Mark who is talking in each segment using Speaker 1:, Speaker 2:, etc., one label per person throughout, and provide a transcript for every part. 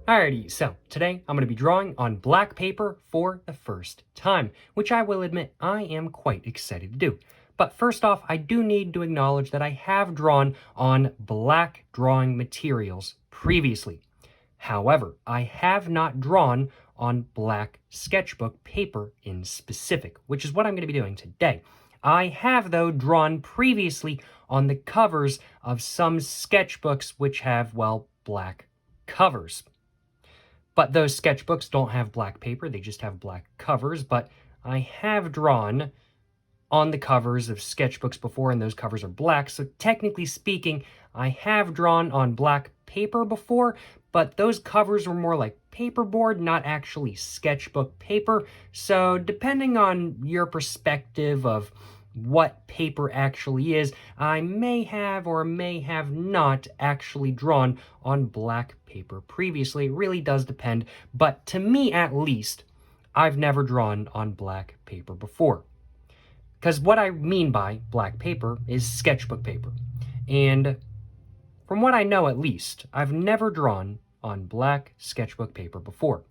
Speaker 1: Alrighty, so today I'm going to be drawing on black paper for the first time, which I will admit I am quite excited to do. But first off, I do need to acknowledge that I have drawn on black drawing materials previously. However, I have not drawn on black sketchbook paper in specific, which is what I'm going to be doing today. I have, though, drawn previously on the covers of some sketchbooks which have, well, black covers. But those sketchbooks don't have black paper, they just have black covers. But I have drawn on the covers of sketchbooks before, and those covers are black. So technically speaking, I have drawn on black paper before, but those covers were more like paperboard, not actually sketchbook paper. So depending on your perspective of what paper actually is, I may have or may have not actually drawn on black paper previously. It really does depend, but to me at least, I've never drawn on black paper before. Because what I mean by black paper is sketchbook paper. And from what I know at least, I've never drawn on black sketchbook paper before.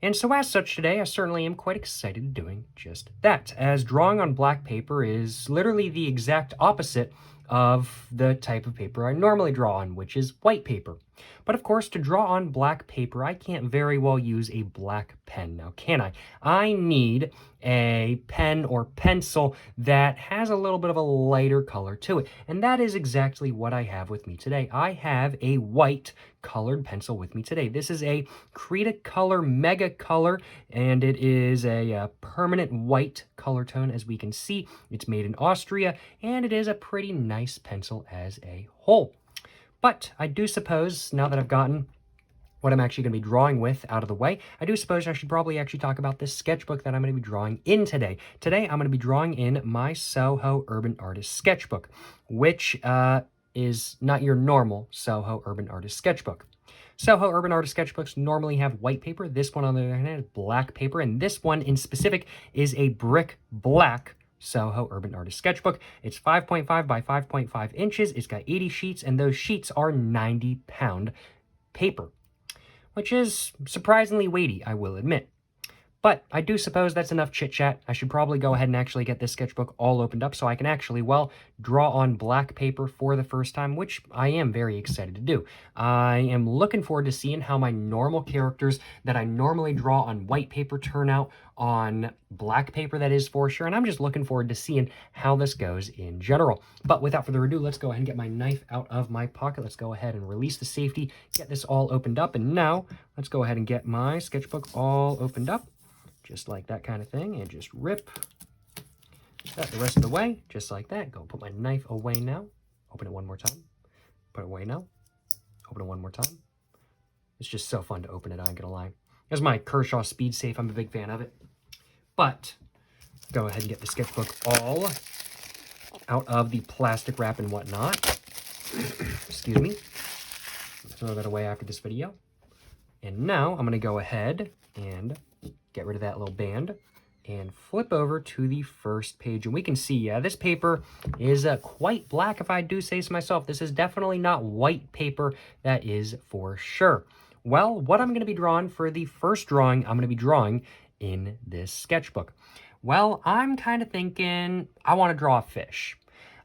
Speaker 1: And so as such today, I certainly am quite excited doing just that, as drawing on black paper is literally the exact opposite of the type of paper I normally draw on, which is white paper. But of course, to draw on black paper, I can't very well use a black pen now, can I? I need a pen or pencil that has a little bit of a lighter color to it, and that is exactly what I have with me today. I have a white colored pencil with me today. This is a Cretacolor Mega Color, and it is a permanent white color tone, as we can see. It's made in Austria, and it is a pretty nice pencil as a whole. But I do suppose, now that I've gotten what I'm actually going to be drawing with out of the way, I do suppose I should probably actually talk about this sketchbook that I'm going to be drawing in today. Today, I'm going to be drawing in my SOHO Urban Artist Sketchbook, which is not your normal SOHO Urban Artist Sketchbook. SOHO Urban Artist Sketchbooks normally have white paper. This one, on the other hand, is black paper, and this one in specific is a brick black SOHO Urban Artist Sketchbook. It's 5.5 by 5.5 inches. It's got 80 sheets, and those sheets are 90-pound paper, which is surprisingly weighty, I will admit. But I do suppose that's enough chit-chat. I should probably go ahead and actually get this sketchbook all opened up so I can actually, well, draw on black paper for the first time, which I am very excited to do. I am looking forward to seeing how my normal characters that I normally draw on white paper turn out on black paper, that is for sure, and I'm just looking forward to seeing how this goes in general. But without further ado, let's go ahead and get my knife out of my pocket. Let's go ahead and release the safety, get this all opened up, and now let's go ahead and get my sketchbook all opened up. Just like that kind of thing, and just rip that the rest of the way, just like that. Go put my knife away now. Open it one more time. Put it away now. Open it one more time. It's just so fun to open it, I ain't gonna lie. There's my Kershaw Speed Safe. I'm a big fan of it. But go ahead and get the sketchbook all out of the plastic wrap and whatnot. Excuse me. Throw that away after this video. And now I'm gonna go ahead and get rid of that little band and flip over to the first page. And we can see, yeah, this paper is quite black, if I do say so myself. This is definitely not white paper, that is for sure. Well, what I'm going to be drawing for the first drawing, I'm going to be drawing in this sketchbook. Well, I'm kind of thinking I want to draw a fish.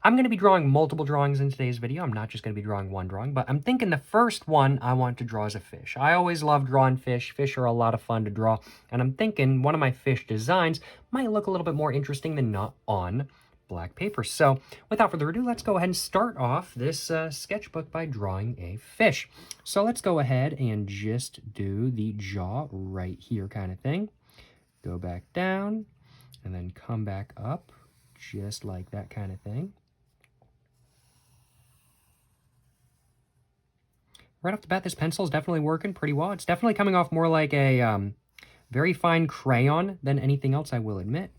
Speaker 1: I'm going to be drawing multiple drawings in today's video. I'm not just going to be drawing one drawing, but I'm thinking the first one I want to draw is a fish. I always love drawing fish. Fish are a lot of fun to draw, and I'm thinking one of my fish designs might look a little bit more interesting than not on black paper. So without further ado, let's go ahead and start off this sketchbook by drawing a fish. So let's go ahead and just do the jaw right here kind of thing. Go back down, and then come back up, just like that kind of thing. Right off the bat, this pencil is definitely working pretty well. It's definitely coming off more like a very fine crayon than anything else, I will admit.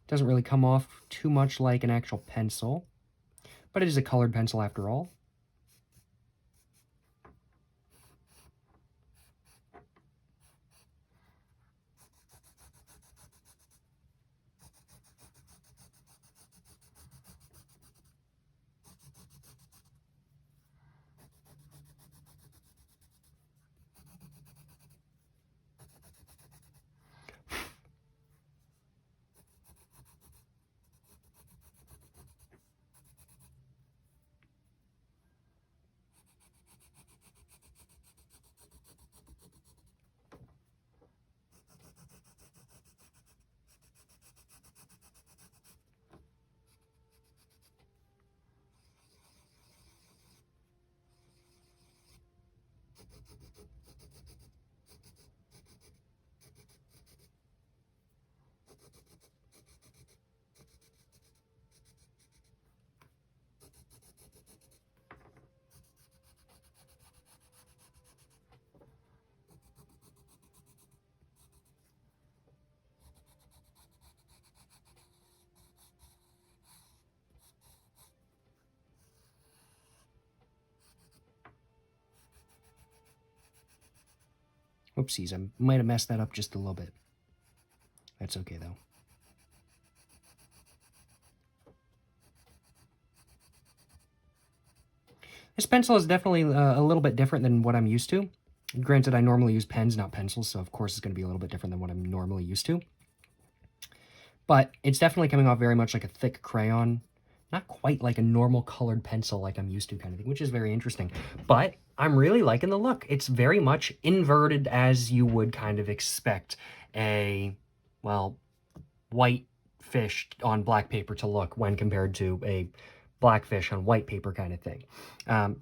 Speaker 1: Doesn't really come off too much like an actual pencil, but it is a colored pencil after all. Oopsies, I might have messed that up just a little bit. That's okay, though. This pencil is definitely a little bit different than what I'm used to. Granted, I normally use pens, not pencils, so of course it's going to be a little bit different than what I'm normally used to. But it's definitely coming off very much like a thick crayon. Not quite like a normal colored pencil like I'm used to kind of thing, which is very interesting. But I'm really liking the look. It's very much inverted as you would kind of expect a, well, white fish on black paper to look when compared to a black fish on white paper kind of thing.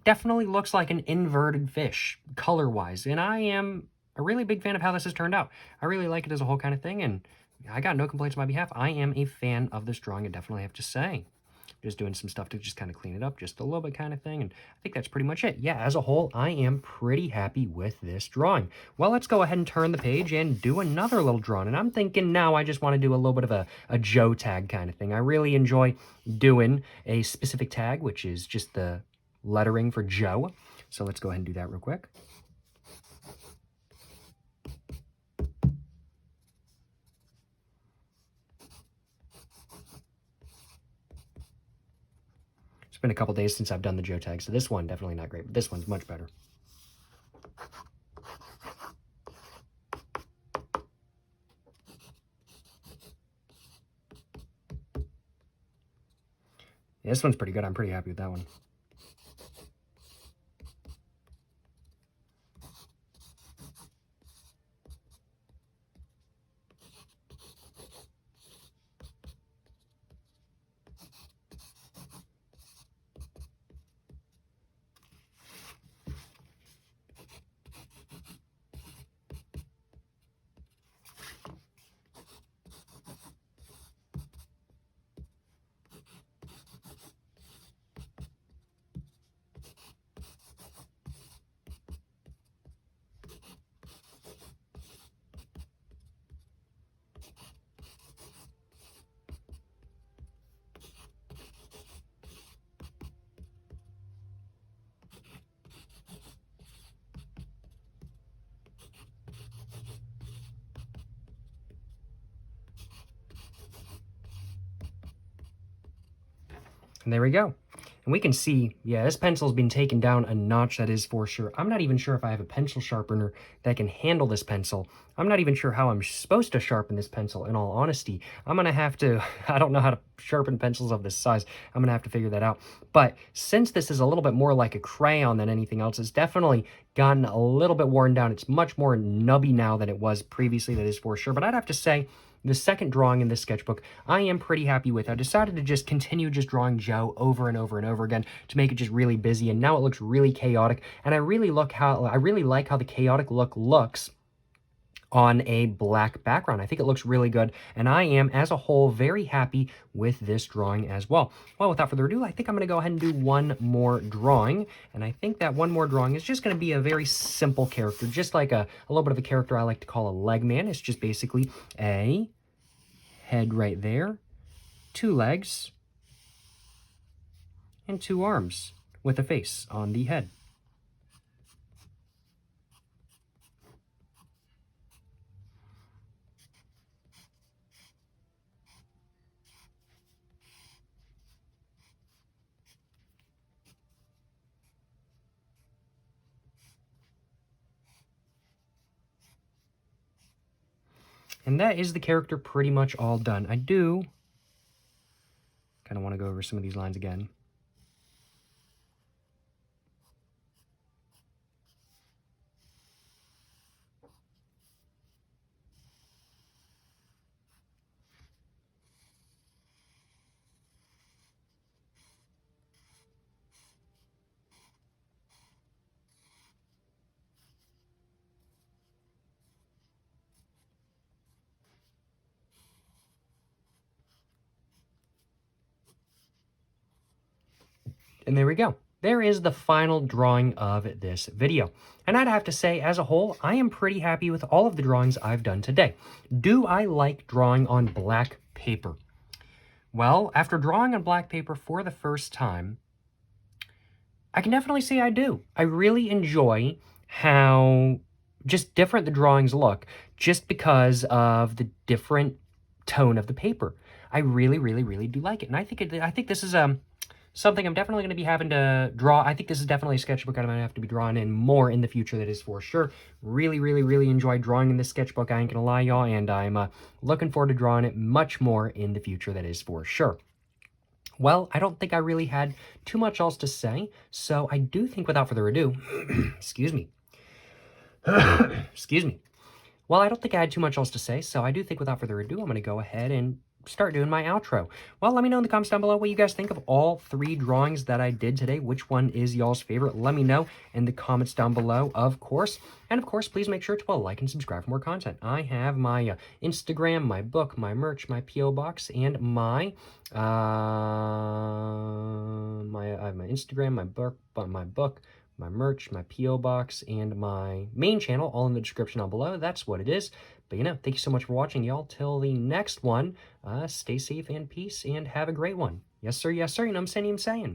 Speaker 1: Definitely looks like an inverted fish color-wise, and I am a really big fan of how this has turned out. I really like it as a whole kind of thing, and I got no complaints on my behalf. I am a fan of this drawing, I definitely have to say. Just doing some stuff to just kind of clean it up just a little bit kind of thing, and I think that's pretty much it. Yeah, as a whole, I am pretty happy with this drawing. Well, let's go ahead and turn the page and do another little drawing, and I'm thinking now I just want to do a little bit of a Joe tag kind of thing. I really enjoy doing a specific tag, which is just the lettering for Joe. So let's go ahead and do that real quick. It's been a couple days since I've done the Joe tag, so this one definitely not great, but this one's much better. Yeah, this one's pretty good. I'm pretty happy with that one. And there we go. And we can see, yeah, this pencil's been taken down a notch, that is for sure. I'm not even sure if I have a pencil sharpener that can handle this pencil. I'm not even sure how I'm supposed to sharpen this pencil, in all honesty. I'm going to have to, I don't know how to sharpen pencils of this size. I'm going to have to figure that out. But since this is a little bit more like a crayon than anything else, it's definitely gotten a little bit worn down. It's much more nubby now than it was previously, that is for sure. But I'd have to say, the second drawing in this sketchbook, I am pretty happy with. I decided to just continue just drawing Joe over and over and over again to make it just really busy, and now it looks really chaotic, and I really like how the chaotic look looks on a black background. I think it looks really good, and I am, as a whole, very happy with this drawing as well. Well, without further ado, I think I'm going to go ahead and do one more drawing, and I think that one more drawing is just going to be a very simple character, just like a little bit of a character I like to call a leg man. It's just basically a head right there, two legs, and two arms with a face on the head. And that is the character pretty much all done. I do kind of want to go over some of these lines again. And there we go. There is the final drawing of this video. And I'd have to say, as a whole, I am pretty happy with all of the drawings I've done today. Do I like drawing on black paper? Well, after drawing on black paper for the first time, I can definitely say I do. I really enjoy how just different the drawings look just because of the different tone of the paper. I really, really, really do like it. And I think this is something I'm definitely going to be having to draw. I think this is definitely a sketchbook I'm going to have to be drawing in more in the future, that is for sure. Really, really, really enjoyed drawing in this sketchbook, I ain't going to lie, y'all, and I'm looking forward to drawing it much more in the future, that is for sure. Well, I don't think I really had too much else to say, so I do think without further ado, excuse me, excuse me. Well, I don't think I had too much else to say, so I do think without further ado, I'm going to go ahead and start doing my outro. Well, let me know in the comments down below what you guys think of all 3 drawings that I did today. Which one is y'all's favorite? Let me know in the comments down below, of course. And of course, please make sure to like and subscribe for more content. I have my Instagram, my book, my merch, my P.O. box, and my I have my Instagram, my book, my merch, my P.O. box, and my main channel, all in the description down below. That's what it is. But, thank you so much for watching, y'all. Till the next one, stay safe and peace, and have a great one. Yes, sir, you know what I'm saying?